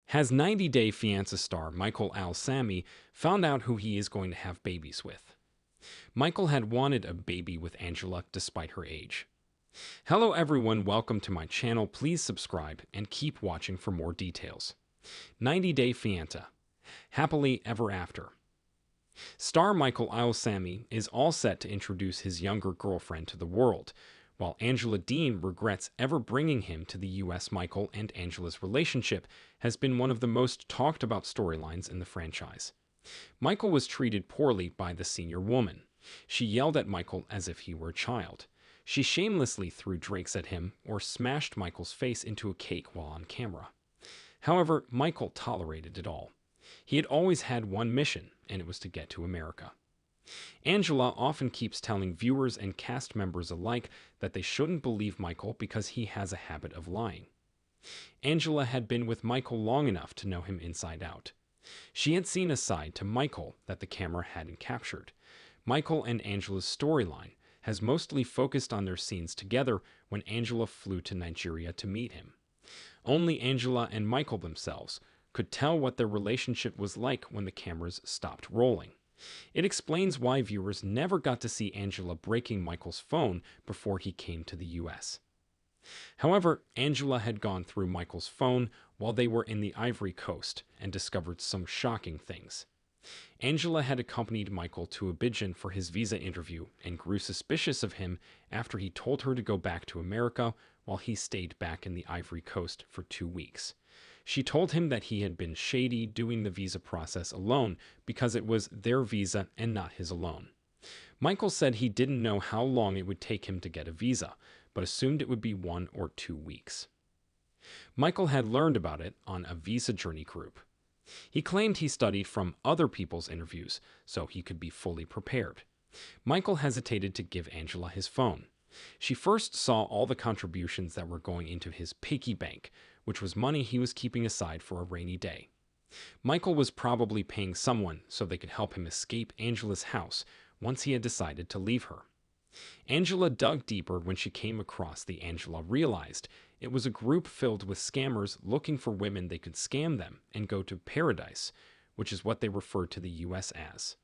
Has 90-Day Fiancé star Michael Al-Sami found out who he is going to have babies with? Michael had wanted a baby with Angela despite her age. Hello everyone, welcome to my channel. Please subscribe and keep watching for more details. 90-Day Fiancé. Happily Ever After. Star Michael Al-Sami is all set to introduce his younger girlfriend to the world, while Angela Dean regrets ever bringing him to the US. Michael and Angela's relationship has been one of the most talked about storylines in the franchise. Michael was treated poorly by the senior woman. She yelled at Michael as if he were a child. She shamelessly threw drinks at him or smashed Michael's face into a cake while on camera. However, Michael tolerated it all. He had always had one mission, and it was to get to America. Angela often keeps telling viewers and cast members alike that they shouldn't believe Michael because he has a habit of lying. Angela had been with Michael long enough to know him inside out. She had seen a side to Michael that the camera hadn't captured. Michael and Angela's storyline has mostly focused on their scenes together when Angela flew to Nigeria to meet him. Only Angela and Michael themselves could tell what their relationship was like when the cameras stopped rolling. It explains why viewers never got to see Angela breaking Michael's phone before he came to the US. However, Angela had gone through Michael's phone while they were in the Ivory Coast and discovered some shocking things. Angela had accompanied Michael to Abidjan for his visa interview and grew suspicious of him after he told her to go back to America while he stayed back in the Ivory Coast for 2 weeks. She told him that he had been shady doing the visa process alone because it was their visa and not his alone. Michael said he didn't know how long it would take him to get a visa, but assumed it would be 1 or 2 weeks. Michael had learned about it on a visa journey group. He claimed he studied from other people's interviews so he could be fully prepared. Michael hesitated to give Angela his phone. She first saw all the contributions that were going into his piggy bank, which was money he was keeping aside for a rainy day. Michael was probably paying someone so they could help him escape Angela's house once he had decided to leave her. Angela dug deeper when she came across the Angela realized it was a group filled with scammers looking for women they could scam them and go to paradise, which is what they referred to the US as.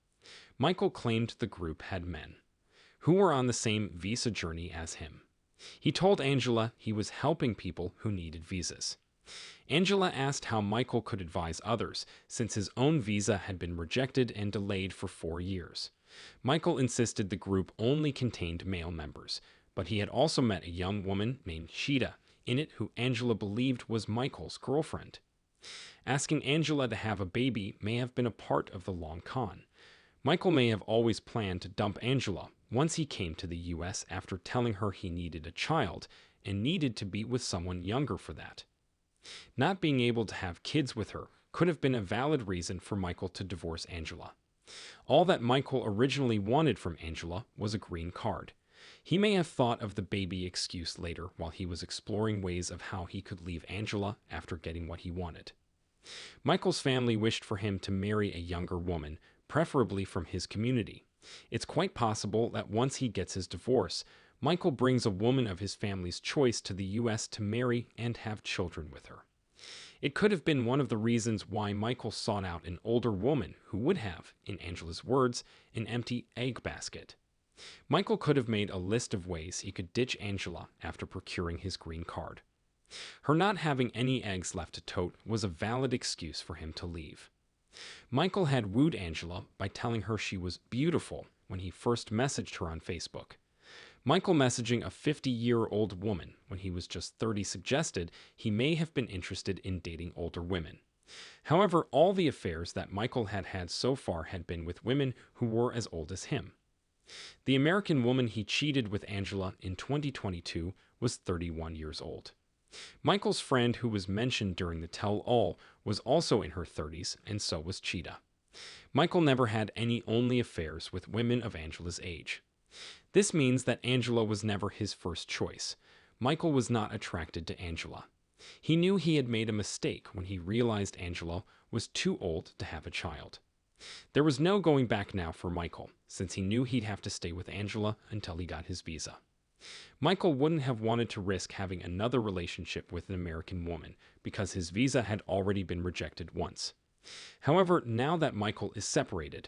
Michael claimed the group had men who were on the same visa journey as him. He told Angela he was helping people who needed visas. Angela asked how Michael could advise others since his own visa had been rejected and delayed for 4 years. Michael insisted the group only contained male members, but he had also met a young woman named Sheeta in it who Angela believed was Michael's girlfriend. Asking Angela to have a baby may have been a part of the long con. Michael may have always planned to dump Angela once he came to the US after telling her he needed a child and needed to be with someone younger for that. Not being able to have kids with her could have been a valid reason for Michael to divorce Angela. All that Michael originally wanted from Angela was a green card. He may have thought of the baby excuse later while he was exploring ways of how he could leave Angela after getting what he wanted. Michael's family wished for him to marry a younger woman, preferably from his community. It's quite possible that once he gets his divorce, Michael brings a woman of his family's choice to the US to marry and have children with her. It could have been one of the reasons why Michael sought out an older woman who would have, in Angela's words, an empty egg basket. Michael could have made a list of ways he could ditch Angela after procuring his green card. Her not having any eggs left to tote was a valid excuse for him to leave. Michael had wooed Angela by telling her she was beautiful when he first messaged her on Facebook. Michael messaging a 50-year-old woman when he was just 30 suggested he may have been interested in dating older women. However, all the affairs that Michael had had so far had been with women who were as old as him. The American woman he cheated with Angela in 2022 was 31 years old. Michael's friend who was mentioned during the tell-all was also in her 30s, and so was Cheetah. Michael never had any only affairs with women of Angela's age. This means that Angela was never his first choice. Michael was not attracted to Angela. He knew he had made a mistake when he realized Angela was too old to have a child. There was no going back now for Michael, since he knew he'd have to stay with Angela until he got his visa. Michael wouldn't have wanted to risk having another relationship with an American woman because his visa had already been rejected once. However, now that Michael is separated,